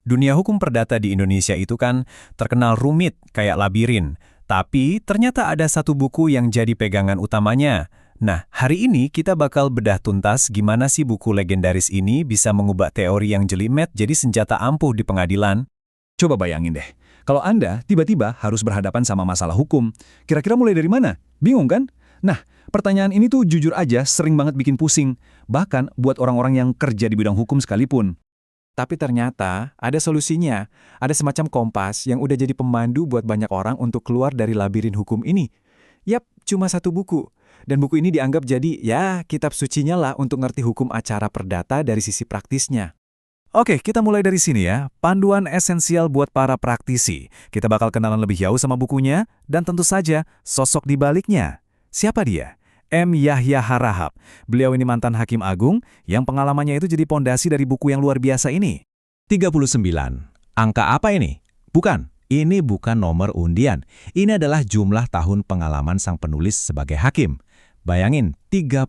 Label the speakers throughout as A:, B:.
A: Dunia hukum perdata di Indonesia itu kan terkenal rumit kayak labirin, tapi ternyata ada satu buku yang jadi pegangan utamanya. Nah, hari ini kita bakal bedah tuntas gimana sih buku legendaris ini bisa mengubah teori yang jelimet jadi senjata ampuh di pengadilan.
B: Coba bayangin deh, kalau Anda tiba-tiba harus berhadapan sama masalah hukum, kira-kira mulai dari mana? Bingung kan? Nah, pertanyaan ini tuh jujur aja sering banget bikin pusing, bahkan buat orang-orang yang kerja di bidang hukum sekalipun.
C: Tapi ternyata ada solusinya. Ada semacam kompas yang udah jadi pemandu buat banyak orang untuk keluar dari labirin hukum ini. Yap, cuma satu buku. Dan buku ini dianggap jadi, ya, kitab sucinya lah untuk ngerti hukum acara perdata dari sisi praktisnya.
A: Oke, kita mulai dari sini ya. Panduan esensial buat para praktisi. Kita bakal kenalan lebih jauh sama bukunya, dan tentu saja sosok di baliknya. Siapa dia? M. Yahya Harahap. Beliau ini mantan Hakim Agung yang pengalamannya itu jadi pondasi dari buku yang luar biasa ini.
D: 39. Angka apa ini? Bukan, ini bukan nomor undian. Ini adalah jumlah tahun pengalaman sang penulis sebagai hakim. Bayangin, 39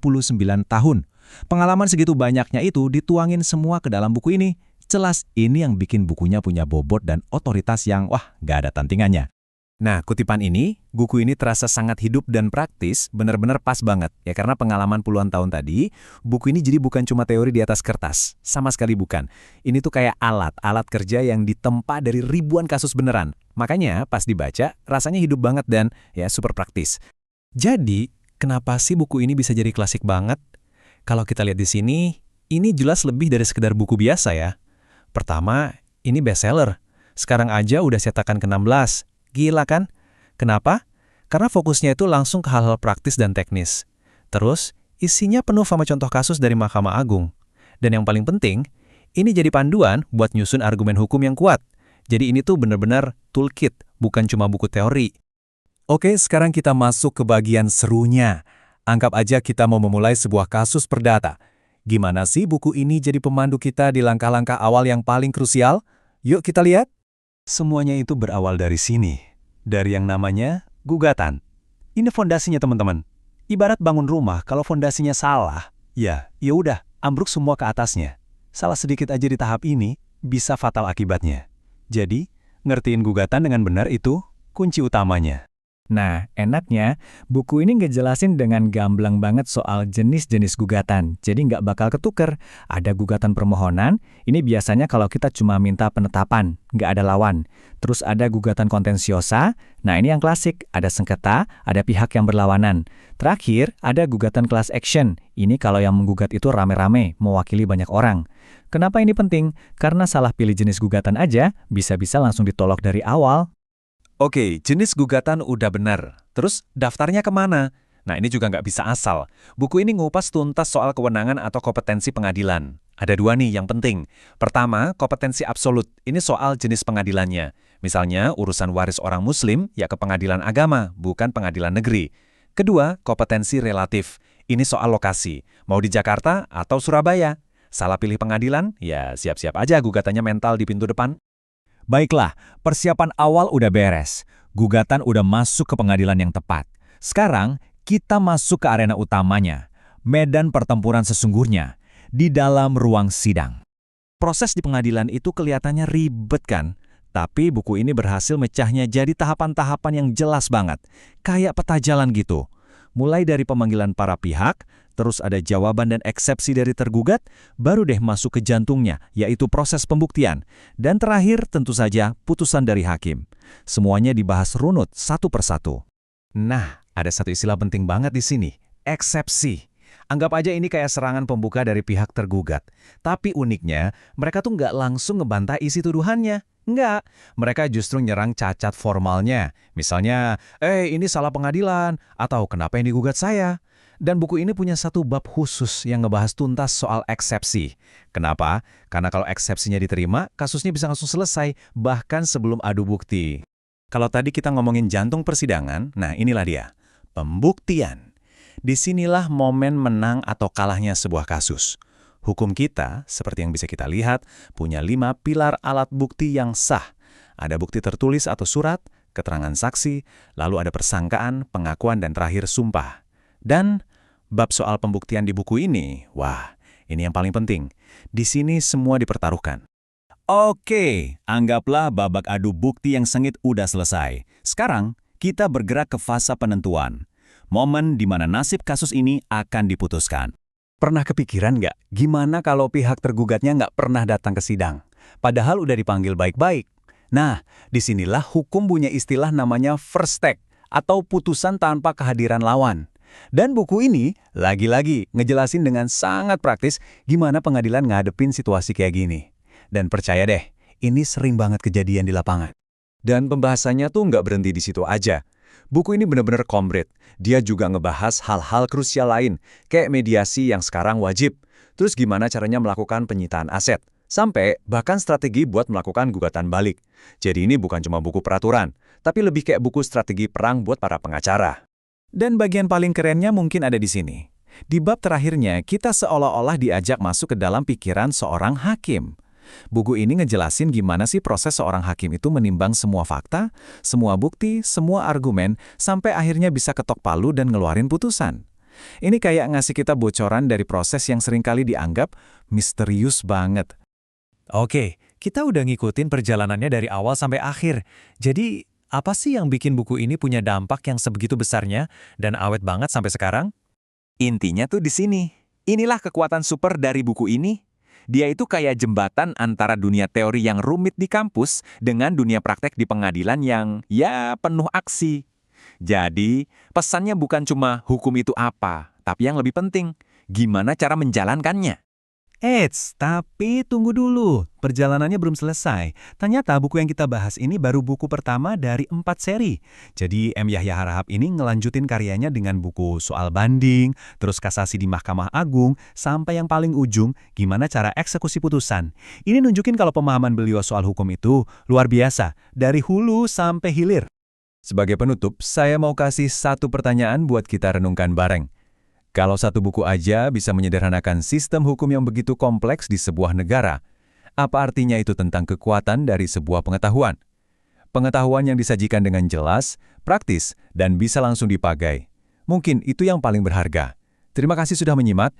D: tahun. Pengalaman segitu banyaknya itu dituangin semua ke dalam buku ini. Jelas ini yang bikin bukunya punya bobot dan otoritas yang, gak ada tandingannya.
A: Nah, kutipan ini, buku ini terasa sangat hidup dan praktis, benar-benar pas banget. Ya karena pengalaman puluhan tahun tadi, buku ini jadi bukan cuma teori di atas kertas. Sama sekali bukan. Ini tuh kayak alat kerja yang ditempa dari ribuan kasus beneran. Makanya pas dibaca, rasanya hidup banget dan ya super praktis. Jadi, kenapa sih buku ini bisa jadi klasik banget? Kalau kita lihat di sini, ini jelas lebih dari sekedar buku biasa ya. Pertama, ini bestseller. Sekarang aja udah cetakan ke-16. Gila kan? Kenapa? Karena fokusnya itu langsung ke hal-hal praktis dan teknis. Terus, isinya penuh sama contoh kasus dari Mahkamah Agung. Dan yang paling penting, ini jadi panduan buat nyusun argumen hukum yang kuat. Jadi ini tuh bener-bener toolkit, bukan cuma buku teori. Oke, sekarang kita masuk ke bagian serunya. Anggap aja kita mau memulai sebuah kasus perdata. Gimana sih buku ini jadi pemandu kita di langkah-langkah awal yang paling krusial? Yuk kita lihat. Semuanya itu berawal dari sini, dari yang namanya gugatan. Ini fondasinya teman-teman. Ibarat bangun rumah, kalau fondasinya salah, ya udah, ambruk semua ke atasnya. Salah sedikit aja di tahap ini, bisa fatal akibatnya. Jadi, ngertiin gugatan dengan benar itu kunci utamanya.
C: Nah, enaknya, buku ini ngejelasin dengan gamblang banget soal jenis-jenis gugatan. Jadi nggak bakal ketuker. Ada gugatan permohonan, ini biasanya kalau kita cuma minta penetapan, nggak ada lawan. Terus ada gugatan kontensiosa, nah ini yang klasik, ada sengketa, ada pihak yang berlawanan. Terakhir, ada gugatan class action. Ini kalau yang menggugat itu rame-rame, mewakili banyak orang. Kenapa ini penting? Karena salah pilih jenis gugatan aja, bisa-bisa langsung ditolak dari awal.
A: Oke, jenis gugatan udah benar. Terus daftarnya kemana? Nah ini juga nggak bisa asal. Buku ini ngupas tuntas soal kewenangan atau kompetensi pengadilan. Ada dua nih yang penting. Pertama, kompetensi absolut. Ini soal jenis pengadilannya. Misalnya urusan waris orang muslim ya ke pengadilan agama, bukan pengadilan negeri. Kedua, kompetensi relatif. Ini soal lokasi. Mau di Jakarta atau Surabaya. Salah pilih pengadilan? Ya siap-siap aja gugatannya mental di pintu depan.
D: Baiklah, persiapan awal udah beres. Gugatan udah masuk ke pengadilan yang tepat. Sekarang, kita masuk ke arena utamanya. Medan pertempuran sesungguhnya. Di dalam ruang sidang. Proses di pengadilan itu kelihatannya ribet kan? Tapi buku ini berhasil mecahnya jadi tahapan-tahapan yang jelas banget. Kayak peta jalan gitu. Mulai dari pemanggilan para pihak, terus ada jawaban dan eksepsi dari tergugat, baru deh masuk ke jantungnya, yaitu proses pembuktian. Dan terakhir tentu saja putusan dari hakim. Semuanya dibahas runut satu persatu.
A: Nah, ada satu istilah penting banget di sini, eksepsi. Anggap aja ini kayak serangan pembuka dari pihak tergugat. Tapi uniknya, mereka tuh nggak langsung ngebantah isi tuduhannya. Nggak, mereka justru nyerang cacat formalnya. Misalnya, ini salah pengadilan, atau kenapa yang digugat saya? Dan buku ini punya satu bab khusus yang ngebahas tuntas soal eksepsi. Kenapa? Karena kalau eksepsinya diterima, kasusnya bisa langsung selesai, bahkan sebelum adu bukti. Kalau tadi kita ngomongin jantung persidangan, nah inilah dia, pembuktian. Disinilah momen menang atau kalahnya sebuah kasus. Hukum kita, seperti yang bisa kita lihat, punya 5 pilar alat bukti yang sah. Ada bukti tertulis atau surat, keterangan saksi, lalu ada persangkaan, pengakuan, dan terakhir sumpah. Dan bab soal pembuktian di buku ini, wah, ini yang paling penting. Di sini semua dipertaruhkan.
D: Oke, anggaplah babak adu bukti yang sengit udah selesai. Sekarang, kita bergerak ke fase penentuan. Momen di mana nasib kasus ini akan diputuskan.
B: Pernah kepikiran nggak, gimana kalau pihak tergugatnya nggak pernah datang ke sidang? Padahal udah dipanggil baik-baik. Nah, disinilah hukum punya istilah namanya first take, atau putusan tanpa kehadiran lawan. Dan buku ini, lagi-lagi, ngejelasin dengan sangat praktis gimana pengadilan ngadepin situasi kayak gini. Dan percaya deh, ini sering banget kejadian di lapangan. Dan pembahasannya tuh nggak berhenti di situ aja. Buku ini benar-benar komplit. Dia juga ngebahas hal-hal krusial lain, kayak mediasi yang sekarang wajib. Terus gimana caranya melakukan penyitaan aset. Sampai bahkan strategi buat melakukan gugatan balik. Jadi ini bukan cuma buku peraturan, tapi lebih kayak buku strategi perang buat para pengacara.
A: Dan bagian paling kerennya mungkin ada di sini. Di bab terakhirnya, kita seolah-olah diajak masuk ke dalam pikiran seorang hakim. Buku ini ngejelasin gimana sih proses seorang hakim itu menimbang semua fakta, semua bukti, semua argumen, sampai akhirnya bisa ketok palu dan ngeluarin putusan. Ini kayak ngasih kita bocoran dari proses yang seringkali dianggap misterius banget. Oke, kita udah ngikutin perjalanannya dari awal sampai akhir. Jadi, apa sih yang bikin buku ini punya dampak yang sebegitu besarnya dan awet banget sampai sekarang? Intinya tuh di sini. Inilah kekuatan super dari buku ini. Dia itu kayak jembatan antara dunia teori yang rumit di kampus dengan dunia praktek di pengadilan yang, ya, penuh aksi. Jadi, pesannya bukan cuma hukum itu apa, tapi yang lebih penting, gimana cara menjalankannya.
E: Eits, tapi tunggu dulu, perjalanannya belum selesai. Ternyata buku yang kita bahas ini baru buku pertama dari 4 seri. Jadi M. Yahya Harahap ini ngelanjutin karyanya dengan buku soal banding, terus kasasi di Mahkamah Agung, sampai yang paling ujung, gimana cara eksekusi putusan. Ini nunjukin kalau pemahaman beliau soal hukum itu luar biasa, dari hulu sampai hilir.
B: Sebagai penutup, saya mau kasih satu pertanyaan buat kita renungkan bareng. Kalau satu buku aja bisa menyederhanakan sistem hukum yang begitu kompleks di sebuah negara, apa artinya itu tentang kekuatan dari sebuah pengetahuan? Pengetahuan yang disajikan dengan jelas, praktis, dan bisa langsung dipakai. Mungkin itu yang paling berharga. Terima kasih sudah menyimak.